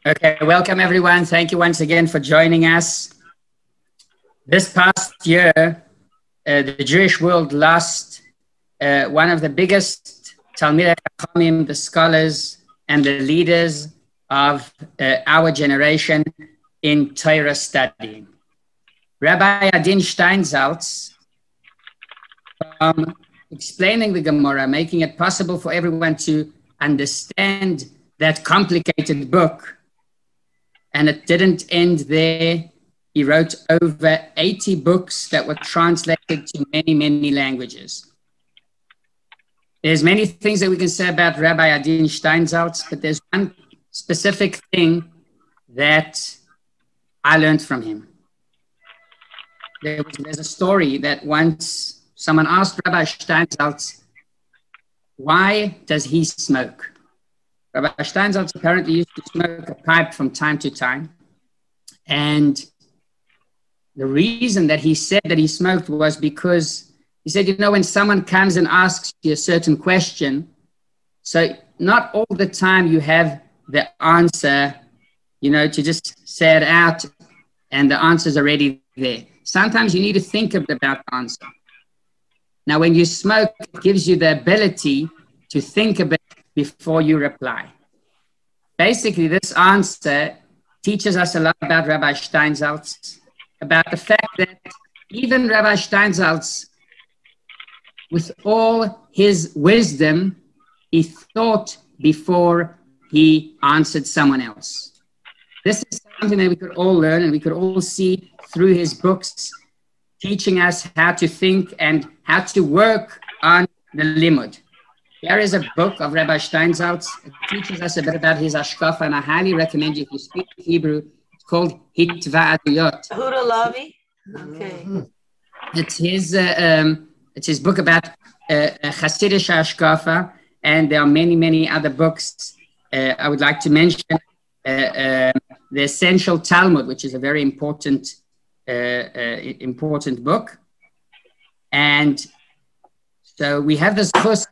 Okay, welcome everyone. Thank you once again for joining us. This past year, the Jewish world lost one of the biggest Talmidei Chachamim, the scholars and the leaders of our generation in Torah studying. Rabbi Adin Steinsaltz, explaining the Gemara, making it possible for everyone to understand that complicated book. And it didn't end there. He wrote over 80 books that were translated to many, many languages. There's many things that we can say about Rabbi Adin Steinsaltz, but there's one specific thing that I learned from him. There's a story that once someone asked Rabbi Steinsaltz, why does he smoke? Rabbi Steinsaltz apparently used to smoke a pipe from time to time. And the reason that he said that he smoked was because he said, you know, when someone comes and asks you a certain question, so not all the time you have the answer, you know, to just say it out and the answer's already there. Sometimes you need to think about the answer. Now, when you smoke, it gives you the ability to think about it before you reply. Basically, this answer teaches us a lot about Rabbi Steinsaltz, about the fact that even Rabbi Steinsaltz, with all his wisdom, he thought before he answered someone else. This is something that we could all learn and we could all see through his books, teaching us how to think and how to work on the limud. There is a book of Rabbi Steinsaltz. It teaches us a bit about his hashkafa, and I highly recommend you, if you speak Hebrew, it's called Hitva'aduyot. Huda Lavi? Okay. It's his book about Hasidic hashkafa, and there are many, many other books. I would like to mention the Essential Talmud, which is a very important book. And so we have this chus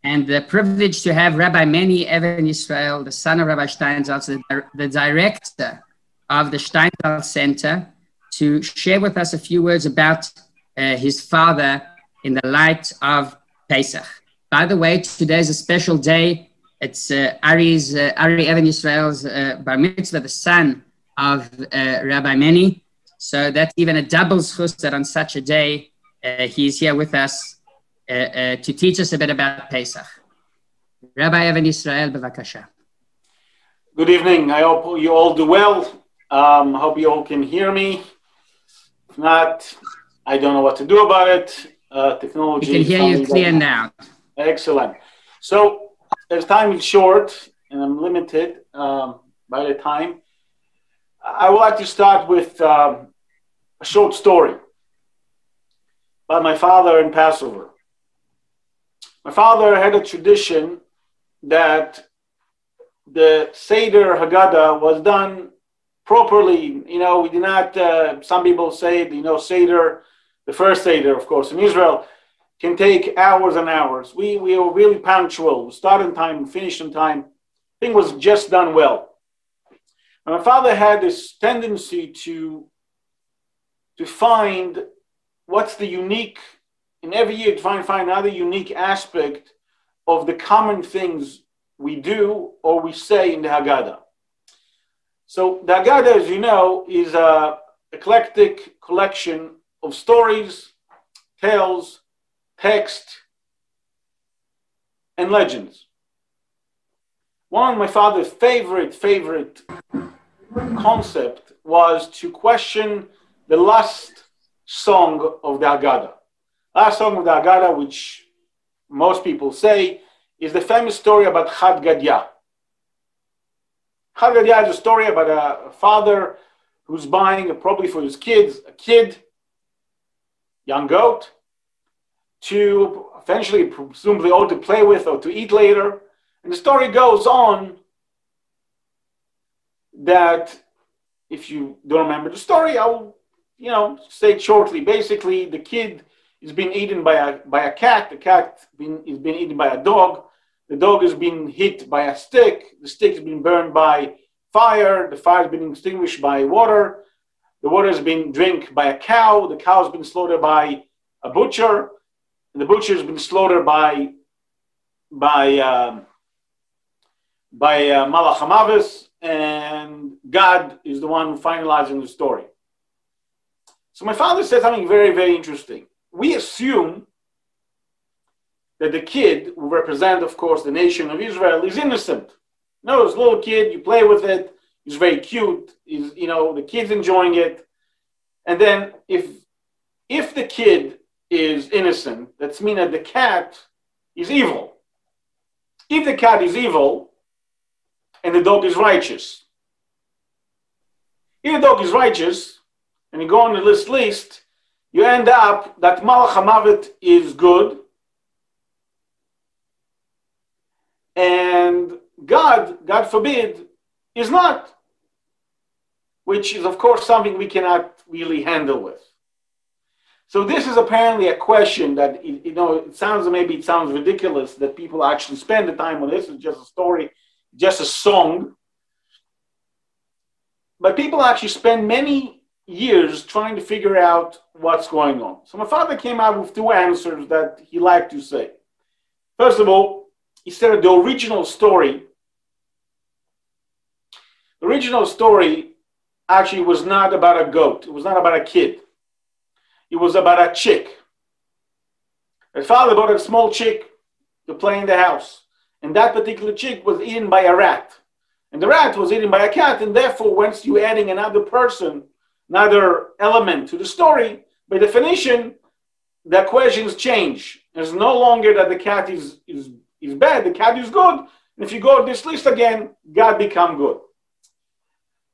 and the privilege to have Rabbi Meni Even Yisrael, the son of Rabbi Steinsaltz, the director of the Steinsaltz Center, to share with us a few words about his father in the light of Pesach. By the way, today is a special day. It's Ari Even Yisrael's bar mitzvah, the son of Rabbi Meni. So that's even a double zchus that on such a day, he's here with us to teach us a bit about Pesach. Rabbi Even Yisrael, bevakasha. Good evening. I hope you all do well. Hope you all can hear me. If not, I don't know what to do about it. Technology. We can hear you clear now. Excellent. So, as time is short and I'm limited by the time, I would like to start with a short story about my father in Passover. My father had a tradition that the Seder Haggadah was done properly. You know, we did not, some people say, Seder, the first Seder, of course, in Israel, can take hours and hours. We were really punctual. We start on time, finish on time. Thing was just done well. And my father had this tendency to find what's the unique, in every year to find another unique aspect of the common things we do or we say in the Haggadah. So the Haggadah, as you know, is an eclectic collection of stories, tales, text, and legends. One of my father's favorite concept was to question the last song of the Haggadah. Last song of the Haggadah, which most people say, is the famous story about Chad Gadya. Chad Gadya is a story about a father who's buying, probably for his kids, a kid, young goat, to eventually, presumably, all to play with or to eat later. And the story goes on that, if you don't remember the story, I'll, say it shortly. Basically, the kid is being eaten by a cat. The cat is being eaten by a dog. The dog has been hit by a stick. The stick has been burned by fire. The fire has been extinguished by water. The water has been drank by a cow. The cow has been slaughtered by a butcher. And the butcher has been slaughtered by Malach HaMavis, and God is the one finalizing the story. So my father said something very, very interesting. We assume that the kid, who represents, of course, the nation of Israel, is innocent. No, this little kid, you play with it, he's very cute, the kid's enjoying it. And then if the kid is innocent, that's mean that the cat is evil. If the cat is evil and the dog is righteous. If the dog is righteous and you go on the list, you end up that Malach HaMavet is good and God forbid, is not, which is, of course, something we cannot really handle with. So this is apparently a question that, it sounds ridiculous that people actually spend the time on this. It's just a story, just a song. But people actually spend many years trying to figure out what's going on. So my father came out with two answers that he liked to say. First of all, he said that the original story actually was not about a goat. It was not about a kid. It was about a chick. My father bought a small chick to play in the house. And that particular chick was eaten by a rat. And the rat was eaten by a cat. And therefore, once you're adding another element to the story, by definition, the equations change. It's no longer that the cat is bad, the cat is good. And if you go to this list again, God become good.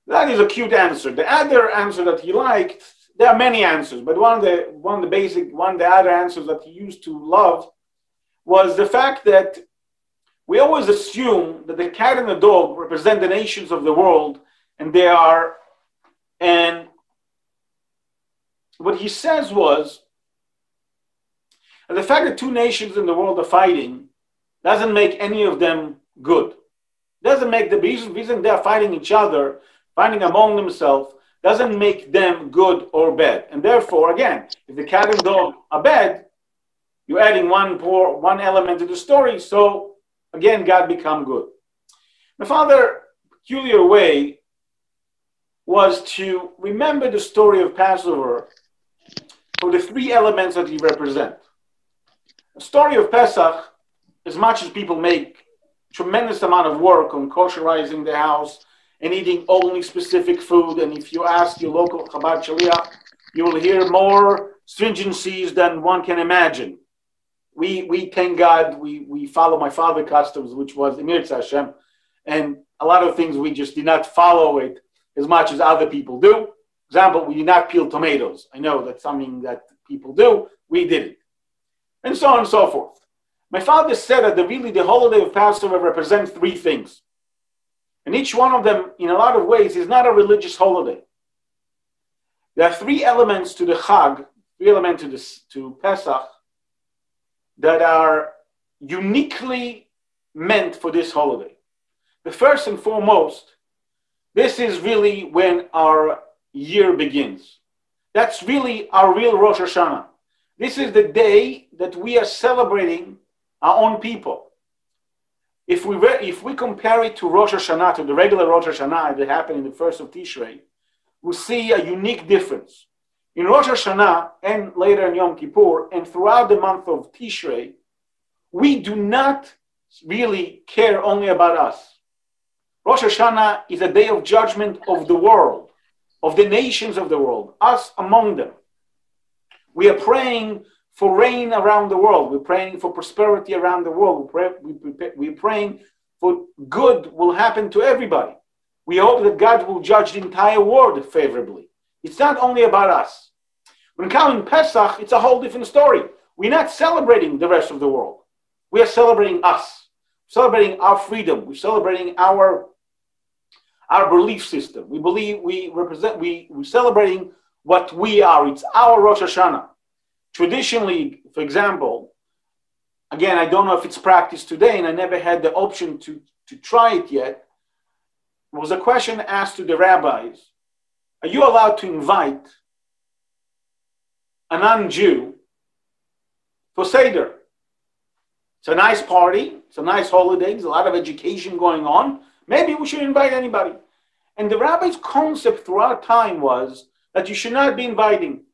That is a cute answer. The other answer that he liked, there are many answers, but one of the other answers that he used to love was the fact that we always assume that the cat and the dog represent the nations of the world, and what he says was that the fact that two nations in the world are fighting doesn't make any of them good. Doesn't make the reason they're fighting each other, fighting among themselves, doesn't make them good or bad. And therefore, again, if the cat and dog are bad, you're adding one element to the story. So again, God become good. My father's peculiar way was to remember the story of Passover for the three elements that he represents. The story of Pesach, as much as people make tremendous amount of work on kosherizing the house and eating only specific food, and if you ask your local Chabad Shaliach, you will hear more stringencies than one can imagine. We thank God, we follow my father's customs, which was Emir Hashem, and a lot of things we just did not follow it as much as other people do. For example, we did not peel tomatoes. I know that's something that people do. We didn't. And so on and so forth. My father said that the holiday of Passover represents three things. And each one of them, in a lot of ways, is not a religious holiday. There are three elements to the Chag, three elements to Pesach, that are uniquely meant for this holiday. The first and foremost, this is really when our year begins. That's really our real Rosh Hashanah. This is the day that we are celebrating our own people. If we compare it to Rosh Hashanah, to the regular Rosh Hashanah that happened in the first of Tishrei, we see a unique difference. In Rosh Hashanah and later in Yom Kippur and throughout the month of Tishrei, we do not really care only about us. Rosh Hashanah is a day of judgment of the world, of the nations of the world, us among them. We are praying for rain around the world. We're praying for prosperity around the world. We're praying for good will happen to everybody. We hope that God will judge the entire world favorably. It's not only about us. When coming Pesach, it's a whole different story. We're not celebrating the rest of the world. We are celebrating us, celebrating our freedom. We're celebrating our belief system. We're celebrating what we are. It's our Rosh Hashanah. Traditionally, for example, again, I don't know if it's practiced today, and I never had the option to try it yet. was a question asked to the rabbis, are you allowed to invite a non-Jew for Seder? It's a nice party, it's a nice holiday, there's a lot of education going on. Maybe we should invite anybody. And the rabbi's concept throughout time was that you should not be inviting.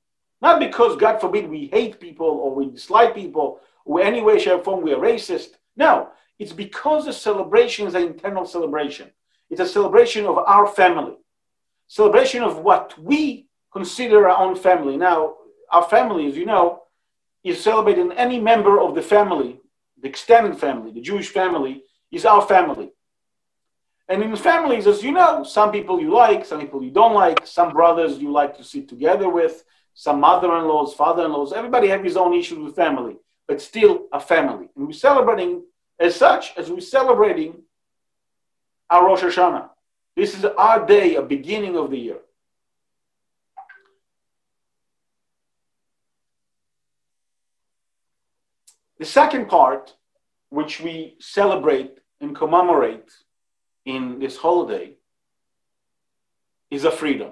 Not because, God forbid, we hate people or we dislike people or any way, shape, or form we are racist. No, it's because the celebration is an internal celebration. It's a celebration of our family. Celebration of what we consider our own family. Now, our family, as you know, is celebrating any member of the family, the extended family, the Jewish family, is our family. And in families, as you know, some people you like, some people you don't like, some brothers you like to sit together with, some mother-in-laws, father-in-laws, everybody has his own issues with family, but still a family. And we're celebrating as such as we're celebrating our Rosh Hashanah. This is our day, a beginning of the year. The second part, which we celebrate and commemorate in this holiday, is a freedom.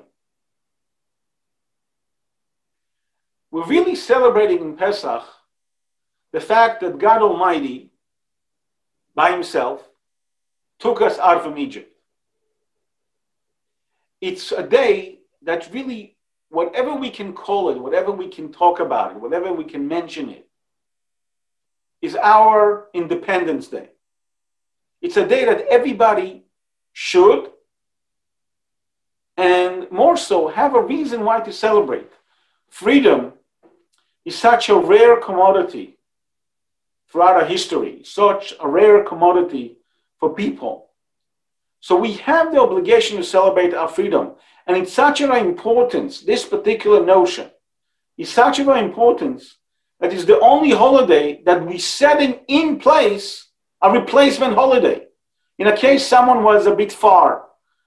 We're really celebrating in Pesach the fact that God Almighty, by himself, took us out from Egypt. It's a day that really, whatever we can call it, whatever we can talk about it, whatever we can mention it, is our Independence Day. It's a day that everybody should, and more so, have a reason why to celebrate. Freedom is such a rare commodity throughout our history, such a rare commodity for people. So we have the obligation to celebrate our freedom. And it's such an importance, this particular notion is such an importance that is the only holiday that we set in place a replacement holiday. In a case someone was a bit far,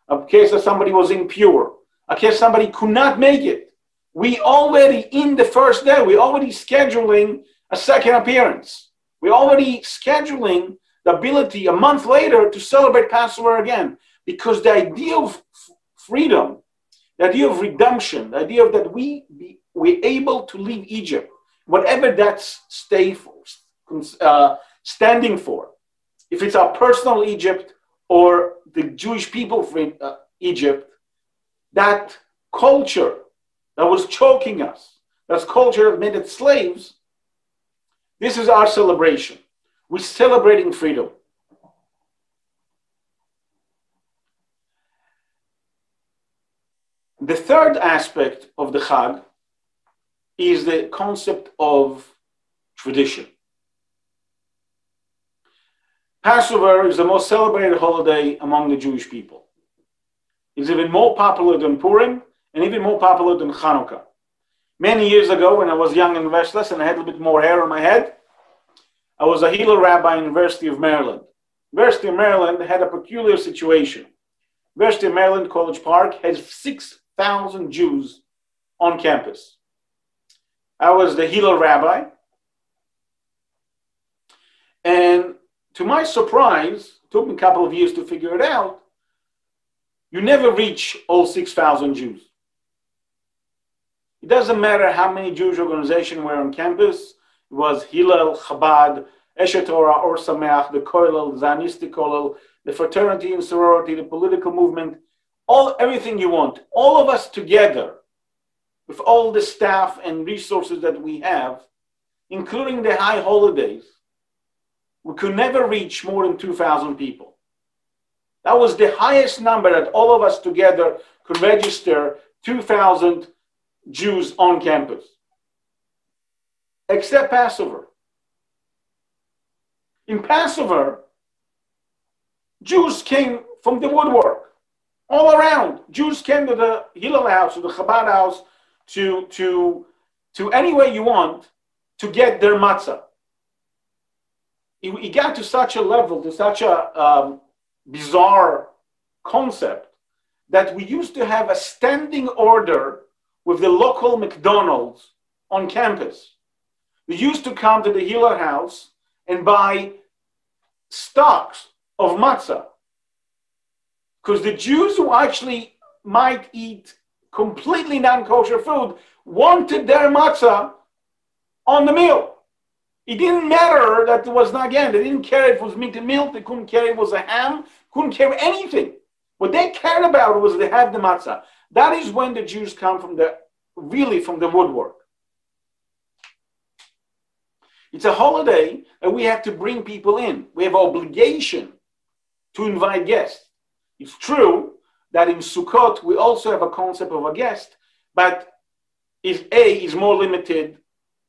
a case that somebody was impure, a case somebody could not make it, we already, in the first day, we're already scheduling a second appearance. We're already scheduling the ability a month later to celebrate Passover again. Because the idea of freedom, the idea of redemption, the idea of that we're able to leave Egypt, whatever that's standing for, if it's our personal Egypt or the Jewish people for Egypt, that culture that was choking us, that culture that made us slaves, this is our celebration. We're celebrating freedom. The third aspect of the Chag is the concept of tradition. Passover is the most celebrated holiday among the Jewish people. It's even more popular than Purim and even more popular than Hanukkah. Many years ago, when I was young and restless and I had a little bit more hair on my head, I was a Hillel rabbi in the University of Maryland. University of Maryland had a peculiar situation. University of Maryland College Park has 6,000 Jews on campus. I was the Hillel rabbi. And to my surprise, it took me a couple of years to figure it out, you never reach all 6,000 Jews. It doesn't matter how many Jewish organizations were on campus. It was Hillel, Chabad, Eshet Torah, Or Sameach, the Kollel, the Zionistic Kollel, the fraternity and sorority, the political movement, everything you want. All of us together, with all the staff and resources that we have, including the high holidays, we could never reach more than 2,000 people. That was the highest number that all of us together could register 2,000 Jews on campus. Except Passover. In Passover, Jews came from the woodwork, all around. Jews came to the Hillel house, to the Chabad house, to anywhere you want to get their matzah. It got to such a level, to such a bizarre concept, that we used to have a standing order with the local McDonald's on campus. We used to come to the Hillel house and buy stocks of matzah, Because the Jews who actually might eat completely non-kosher food wanted their matzah on the meal. It didn't matter that it was not, again, they didn't care if it was meat and milk, they couldn't care if it was a ham, couldn't care anything. What they cared about was they had the matzah. That is when the Jews come from the woodwork. It's a holiday that we have to bring people in. We have obligation to invite guests. It's true that in Sukkot we also have a concept of a guest, but is more limited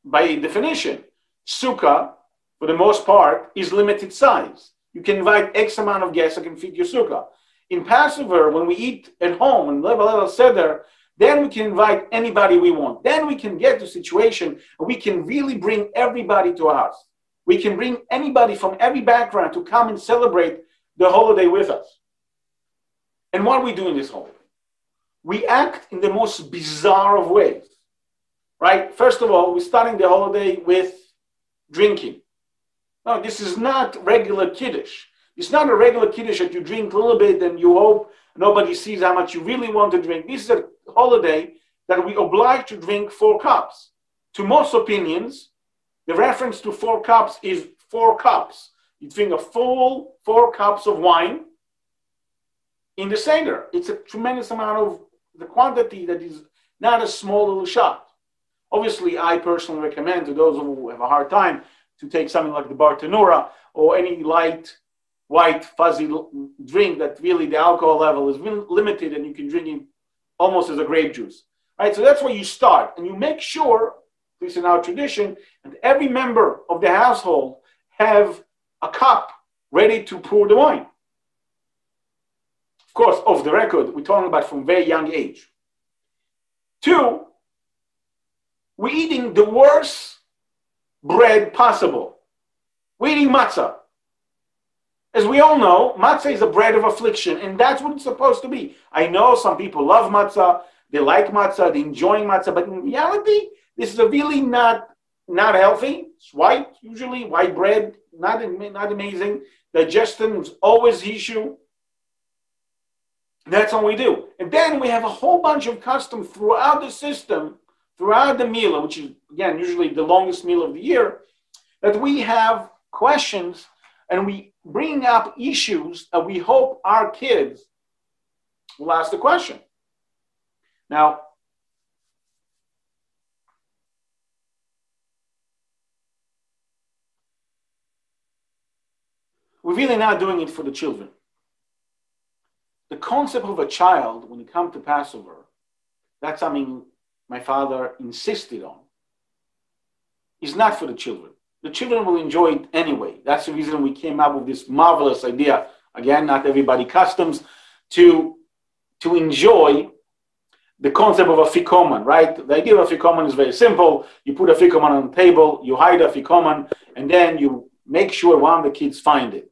by definition. Sukkah, for the most part, is limited size. You can invite X amount of guests that can fit your sukkah. In Passover, when we eat at home and level seder, then we can invite anybody we want. Then we can get to a situation where we can really bring everybody to us. We can bring anybody from every background to come and celebrate the holiday with us. And what we do in this holiday? We act in the most bizarre of ways, right? First of all, we're starting the holiday with drinking. No, this is not regular Kiddush. It's not a regular Kiddush that you drink a little bit and you hope nobody sees how much you really want to drink. This is a holiday that we oblige to drink 4 cups. To most opinions, the reference to 4 cups is 4 cups. You drink a full 4 cups of wine in the Seder. It's a tremendous amount of the quantity that is not a small little shot. Obviously, I personally recommend to those who have a hard time to take something like the Bar Tanura or any light, white, fuzzy drink that really the alcohol level is really limited and you can drink it almost as a grape juice. Right? So that's where you start. And you make sure, at least in our tradition, that every member of the household have a cup ready to pour the wine. Of course, off the record, we're talking about from very young age. 2, we're eating the worst bread possible. We're eating matzah. As we all know, matzah is a bread of affliction, and that's what it's supposed to be. I know some people love matzah, they like matzah, they enjoy matzah, but in reality, this is really not healthy. It's white, usually white bread, not amazing. Digestion is always the issue. That's what we do. And then we have a whole bunch of customs throughout the system, throughout the meal, which is, again, usually the longest meal of the year, that we have questions and we bring up issues that we hope our kids will ask the question. Now, we're really not doing it for the children. The concept of a child, when it comes to Passover, that's something my father insisted on, is not for the children. The children will enjoy it anyway. That's the reason we came up with this marvelous idea. Again, not everybody customs to enjoy the concept of a fikoman, right? The idea of a fikoman is very simple. You put a fikoman on the table, you hide a fikoman, and then you make sure one of the kids find it.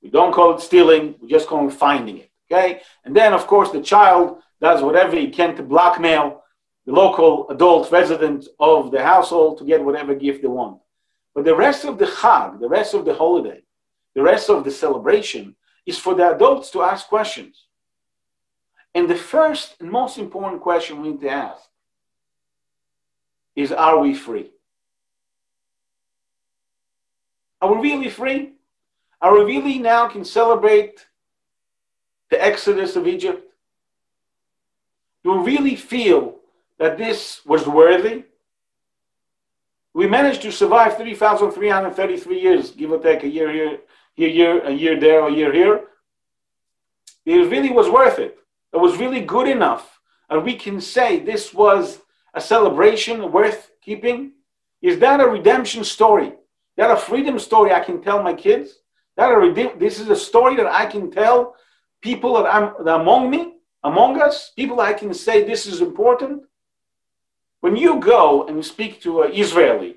We don't call it stealing, we just call it finding it, okay? And then, of course, the child does whatever he can to blackmail the local adult resident of the household to get whatever gift they want. But the rest of the Chag, the rest of the holiday, the rest of the celebration is for the adults to ask questions. And the first and most important question we need to ask is, are we free? Are we really free? Are we really now can celebrate the exodus of Egypt? Do we really feel that this was worthy? We managed to survive 3,333 years, give or take a year here, a year there, a year here. It really was worth it. It was really good enough. And we can say this was a celebration worth keeping. Is that a redemption story? Is that a freedom story I can tell my kids? This is a story that I can tell people that are among us, people I can say this is important. When you go and speak to an Israeli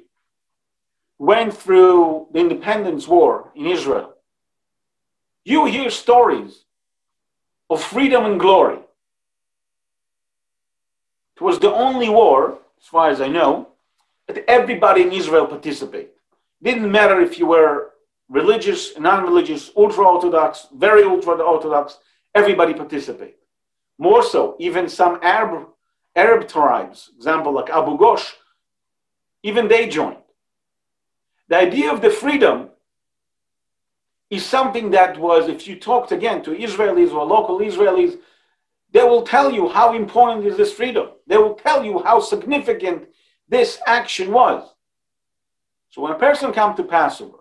who went through the independence war in Israel, you hear stories of freedom and glory. It was the only war, as far as I know, that everybody in Israel participated. It didn't matter if you were religious, non-religious, ultra-Orthodox, very ultra-Orthodox. everybody participate. More so, even some Arab tribes, example like Abu Ghosh, even they joined. The idea of the freedom is something that was, if you talked again to Israelis or local Israelis, they will tell you how important is this freedom. They will tell you how significant this action was. So when a person comes to Passover,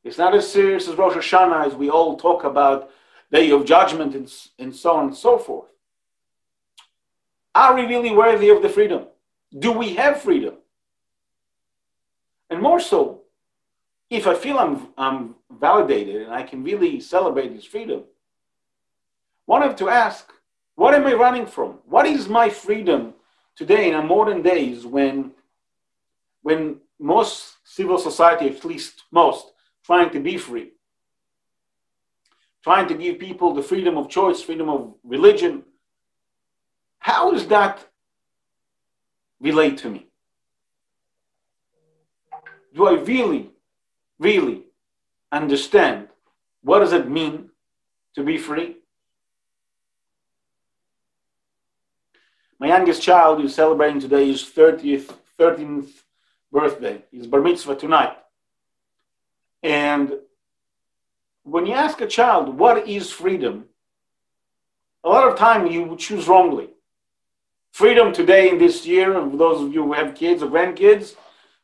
it's not as serious as Rosh Hashanah as we all talk about Day of Judgment and so on and so forth. Are we really worthy of the freedom? Do we have freedom? And more so, if I feel I'm validated and I can really celebrate this freedom, one have to ask, what am I running from? What is my freedom today in our modern days when most civil society, at least most, trying to be free, trying to give people the freedom of choice, freedom of religion? How does that relate to me? Do I really understand what does it mean to be free? My youngest child is celebrating today his 13th birthday. His bar mitzvah tonight. And when you ask a child, what is freedom? A lot of time you choose wrongly. Freedom today in this year, for those of you who have kids or grandkids,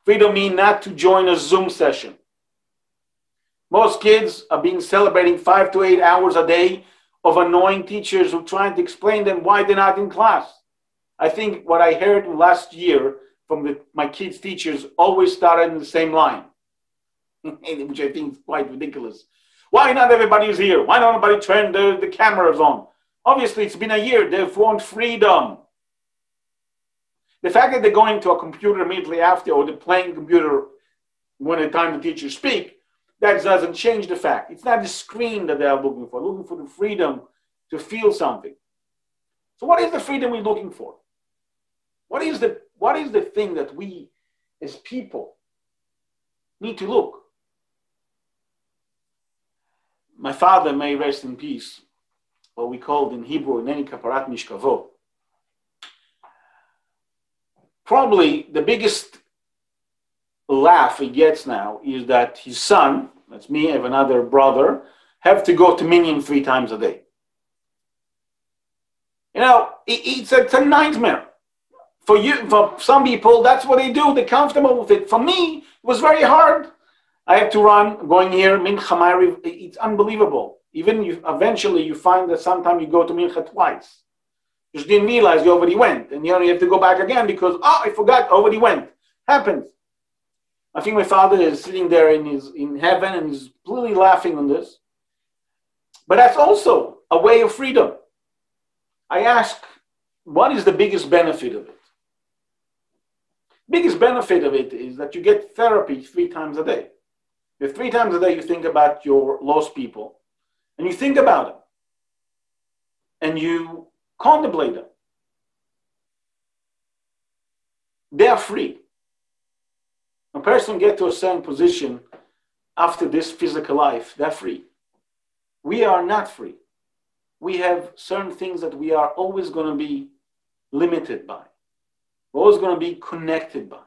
freedom means not to join a Zoom session. Most kids are being celebrating 5 to 8 hours a day of annoying teachers who are trying to explain them why they're not in class. I think what I heard last year from my kids' teachers always started in the same line, which I think is quite ridiculous. Why not everybody is here? Why not everybody turn the cameras on? Obviously, it's been a year. They want freedom. The fact that they're going to a computer immediately after, or they're playing computer when the time the teachers speak, that doesn't change the fact. It's not the screen that they are looking for the freedom to feel something. So what is the freedom we're looking for? What is the thing that we as people need to look? My father, may rest in peace, what we called in Hebrew, Neni Kaparat Mishkavo. Probably the biggest laugh he gets now is that his son, that's me, I have another brother, have to go to Minyan 3 times a day. You know, it's a nightmare. For some people, that's what they do. They're comfortable with it. For me, it was very hard. I had to run, going here, Mincha Ma'ariv. It's unbelievable. Even eventually you find that sometimes you go to Mincha twice. You just didn't realize you already went. And you have to go back again because, I forgot, already went. Happens. I think my father is sitting there in heaven and he's completely laughing on this. But that's also a way of freedom. I ask, what is the biggest benefit of it? Biggest benefit of it is that you get therapy 3 times a day. If 3 times a day you think about your lost people, and you think about them, and you contemplate them, they are free. A person gets to a certain position after this physical life, they're free. We are not free. We have certain things that we are always going to be limited by. We're always going to be connected by.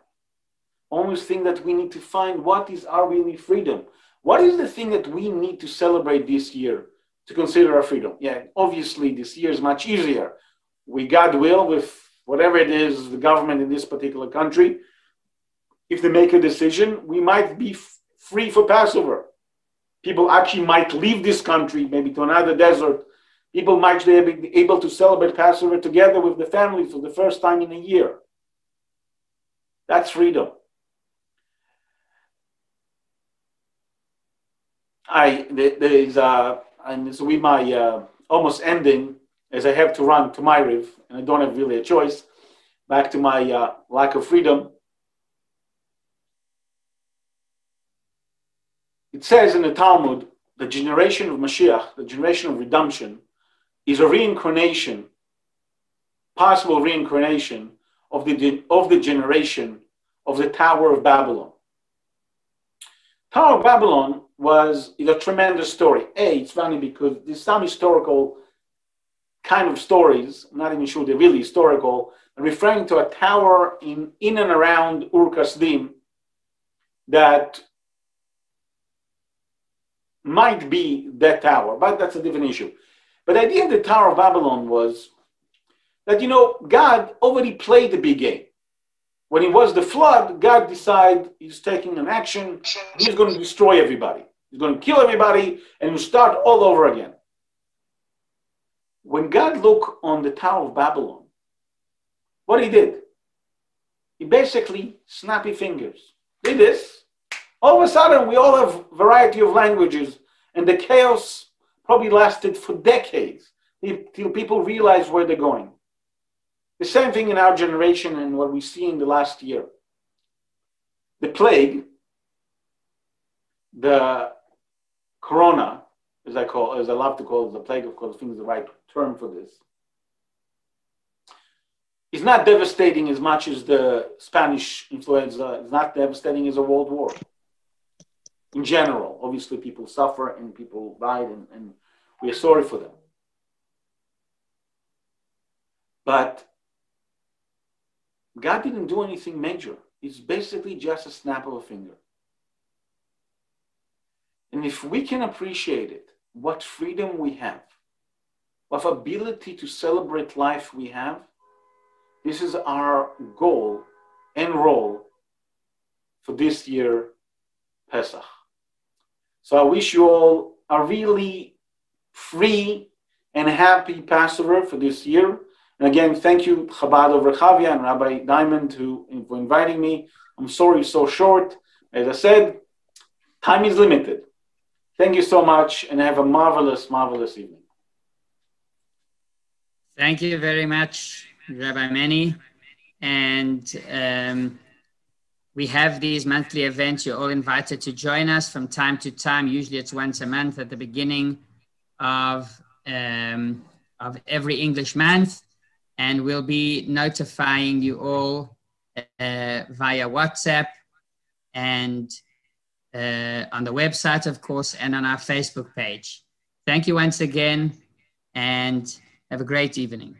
Always think that we need to find what is our really freedom. What is the thing that we need to celebrate this year to consider our freedom? Yeah, obviously this year is much easier. We, God will, with whatever it is, the government in this particular country, if they make a decision, we might be free for Passover. People actually might leave this country, maybe to another desert. People might be able to celebrate Passover together with the families for the first time in a year. That's freedom. And this will be my almost ending, as I have to run to Ma'ariv, and I don't have really a choice, back to my lack of freedom. It says in the Talmud, the generation of Mashiach, the generation of redemption, is a reincarnation, possible reincarnation of the generation of the Tower of Babylon. Tower of Babylon is a tremendous story. It's funny because there's some historical kind of stories, I'm not even sure they're really historical, referring to a tower in and around Ur Kasdim that might be that tower, but that's a different issue. But the idea of the Tower of Babylon was that, God already played the big game. When it was the flood, God decided he's taking an action, he's going to destroy everybody. He's going to kill everybody, and he'll start all over again. When God looked on the Tower of Babylon, what he did? He basically snappy fingers. Did this. All of a sudden, we all have a variety of languages, and the chaos probably lasted for decades till people realize where they're going. The same thing in our generation and what we see in the last year. The plague, the corona, as I love to call it, the plague, of course, I think is the right term for this, is not devastating as much as the Spanish influenza. It's not devastating as a world war. In general, obviously people suffer and people died, and we are sorry for them. But God didn't do anything major. It's basically just a snap of a finger. And if we can appreciate it, what freedom we have, what ability to celebrate life we have, this is our goal and role for this year, Pesach. So I wish you all a really free and happy Passover for this year. And again, thank you, Chabad of Rechavia and Rabbi Diamond, for inviting me. I'm sorry it's so short. As I said, time is limited. Thank you so much, and have a marvelous, marvelous evening. Thank you very much, Rabbi Meni. And we have these monthly events. You're all invited to join us from time to time. Usually it's once a month at the beginning of every English month. And we'll be notifying you all via WhatsApp and on the website, of course, and on our Facebook page. Thank you once again, and have a great evening.